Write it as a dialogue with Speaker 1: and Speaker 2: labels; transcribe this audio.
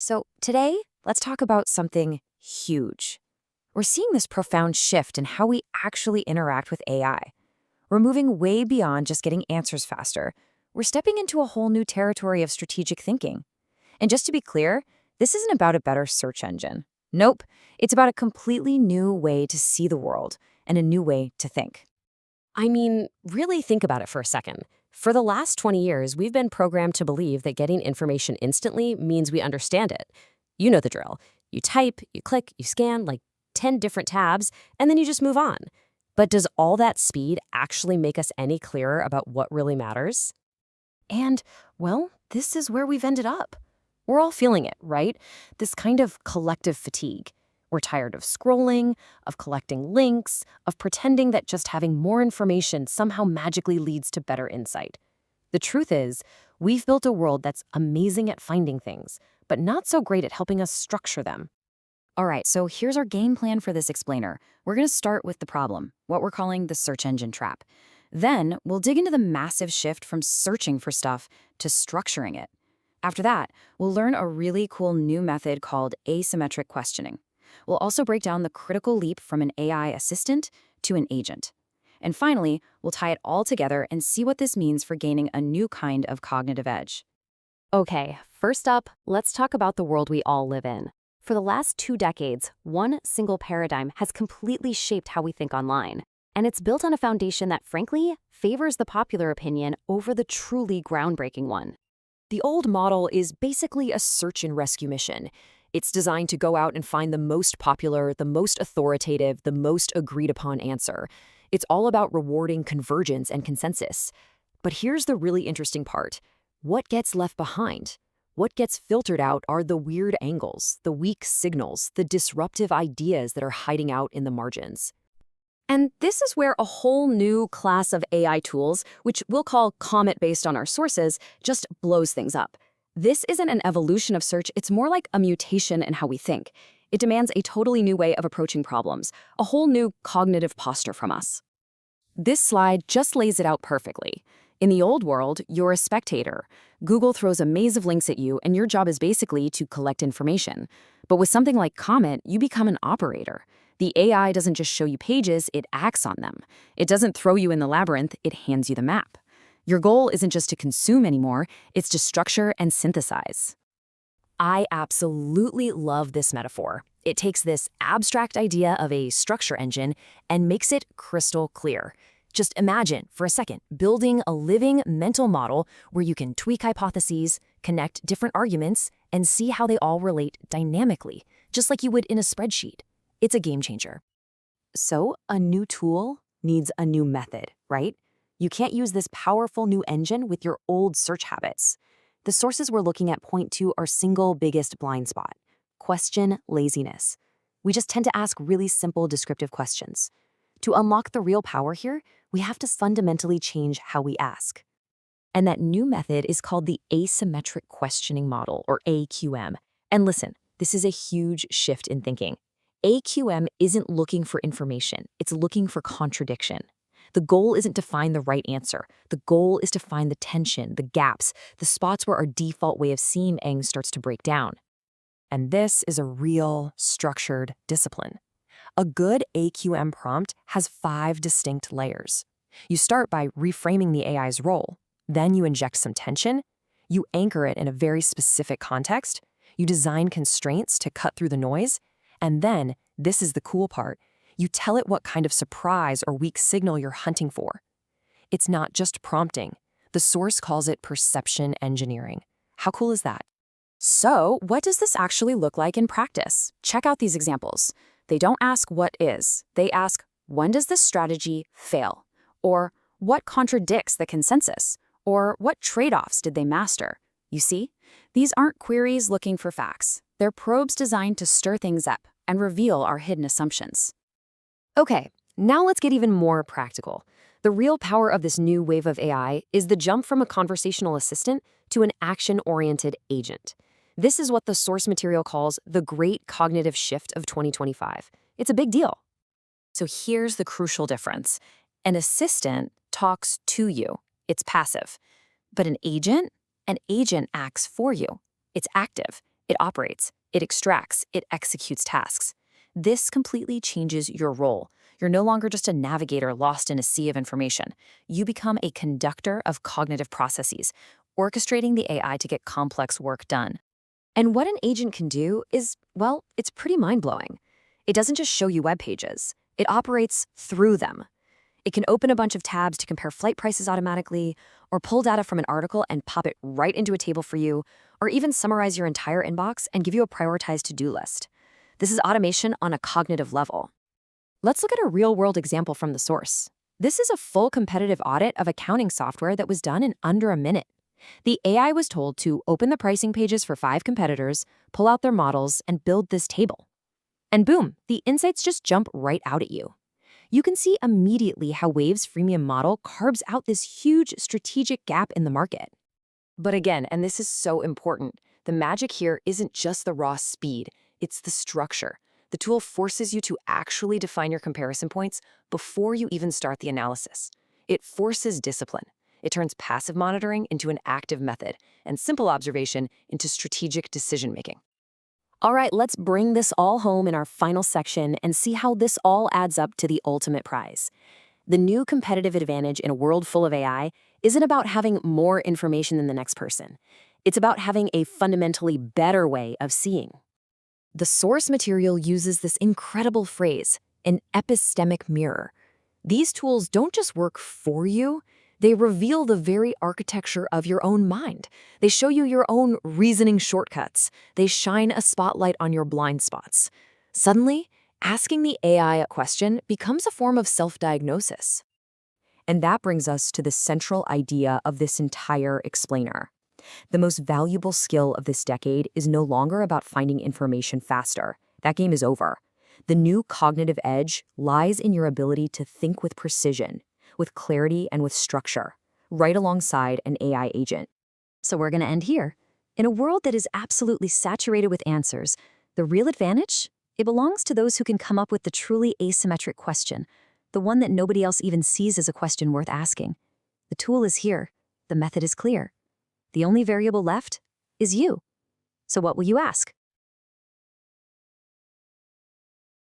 Speaker 1: So, today, let's talk about something huge. We're seeing this profound shift in how we actually interact with AI. We're moving way beyond just getting answers faster. We're stepping into a whole new territory of strategic thinking. And just to be clear, this isn't about a better search engine. Nope, it's about a completely new way to see the world and a new way to think.
Speaker 2: I mean, really think about it for a second. For the last 20 years, we've been programmed to believe that getting information instantly means we understand it. You know the drill. You type, you click, you scan like 10 different tabs, and then you just move on. But does all that speed actually make us any clearer about what really matters?
Speaker 1: And, well, this is where we've ended up. We're all feeling it, right? This kind of collective fatigue. We're tired of scrolling, of collecting links, of pretending that just having more information somehow magically leads to better insight. The truth is, we've built a world that's amazing at finding things, but not so great at helping us structure them. All right, so here's our game plan for this explainer. We're going to start with the problem, what we're calling the search engine trap. Then we'll dig into the massive shift from searching for stuff to structuring it. After that, we'll learn a really cool new method called asymmetric questioning. We'll also break down the critical leap from an AI assistant to an agent. And finally, we'll tie it all together and see what this means for gaining a new kind of cognitive edge.
Speaker 2: Okay, first up, let's talk about the world we all live in. For the last 2 decades, one single paradigm has completely shaped how we think online. And it's built on a foundation that, frankly, favors the popular opinion over the truly groundbreaking one.
Speaker 3: The old model is basically a search and rescue mission. It's designed to go out and find the most popular, the most authoritative, the most agreed upon answer. It's all about rewarding convergence and consensus. But here's the really interesting part. What gets left behind? What gets filtered out are the weird angles, the weak signals, the disruptive ideas that are hiding out in the margins.
Speaker 2: And this is where a whole new class of AI tools, which we'll call Comet based on our sources, just blows things up. This isn't an evolution of search, it's more like a mutation in how we think. It demands a totally new way of approaching problems, a whole new cognitive posture from us.
Speaker 1: This slide just lays it out perfectly. In the old world, you're a spectator. Google throws a maze of links at you, and your job is basically to collect information. But with something like Comet, you become an operator. The AI doesn't just show you pages, it acts on them. It doesn't throw you in the labyrinth, it hands you the map. Your goal isn't just to consume anymore, it's to structure and synthesize.
Speaker 3: I absolutely love this metaphor. It takes this abstract idea of a structure engine and makes it crystal clear. Just imagine, for a second, building a living mental model where you can tweak hypotheses, connect different arguments, and see how they all relate dynamically, just like you would in a spreadsheet. It's a game changer.
Speaker 1: So, a new tool needs a new method, right? You can't use this powerful new engine with your old search habits. The sources we're looking at point to our single biggest blind spot: question laziness. We just tend to ask really simple descriptive questions. To unlock the real power here, we have to fundamentally change how we ask. And that new method is called the asymmetric questioning model, or AQM. And listen, this is a huge shift in thinking. AQM isn't looking for information, it's looking for contradiction. The goal isn't to find the right answer. The goal is to find the tension, the gaps, the spots where our default way of seeing things starts to break down. And this is a real, structured discipline. A good AQM prompt has 5 distinct layers. You start by reframing the AI's role. Then you inject some tension. You anchor it in a very specific context. You design constraints to cut through the noise. And then, this is the cool part, you tell it what kind of surprise or weak signal you're hunting for. It's not just prompting. The source calls it perception engineering. How cool is that? So, what does this actually look like in practice? Check out these examples. They don't ask what is. They ask, when does this strategy fail? Or what contradicts the consensus? Or what trade-offs did they master? You see, these aren't queries looking for facts. They're probes designed to stir things up and reveal our hidden assumptions.
Speaker 3: Okay, now let's get even more practical. The real power of this new wave of AI is the jump from a conversational assistant to an action-oriented agent. This is what the source material calls the great cognitive shift of 2025. It's a big deal.
Speaker 1: So here's the crucial difference. An assistant talks to you. It's passive. But an agent acts for you. It's active.
Speaker 3: It operates, it extracts, it executes tasks. This completely changes your role. You're no longer just a navigator lost in a sea of information. You become a conductor of cognitive processes, orchestrating the AI to get complex work done. And what an agent can do is, well, it's pretty mind-blowing. It doesn't just show you web pages. It operates through them. It can open a bunch of tabs to compare flight prices automatically, or pull data from an article and pop it right into a table for you, or even summarize your entire inbox and give you a prioritized to-do list. This is automation on a cognitive level. Let's look at a real-world example from the source. This is a full competitive audit of accounting software that was done in under a minute. The AI was told to open the pricing pages for 5 competitors, pull out their models, and build this table. And boom, the insights just jump right out at you. You can see immediately how Wave's freemium model carves out this huge strategic gap in the market. But again, and this is so important, the magic here isn't just the raw speed, it's the structure. The tool forces you to actually define your comparison points before you even start the analysis. It forces discipline. It turns passive monitoring into an active method, and simple observation into strategic decision-making. All right, let's bring this all home in our final section and see how this all adds up to the ultimate prize. The new competitive advantage in a world full of AI isn't about having more information than the next person. It's about having a fundamentally better way of seeing. The source material uses this incredible phrase, an epistemic mirror. These tools don't just work for you, they reveal the very architecture of your own mind. They show you your own reasoning shortcuts. They shine a spotlight on your blind spots. Suddenly, asking the AI a question becomes a form of self-diagnosis. And that brings us to the central idea of this entire explainer. The most valuable skill of this decade is no longer about finding information faster. That game is over. The new cognitive edge lies in your ability to think with precision, with clarity and with structure, right alongside an AI agent. So we're going to end here. In a world that is absolutely saturated with answers, the real advantage? It belongs to those who can come up with the truly asymmetric question, the one that nobody else even sees as a question worth asking. The tool is here. The method is clear. The only variable left is you. So what will you ask?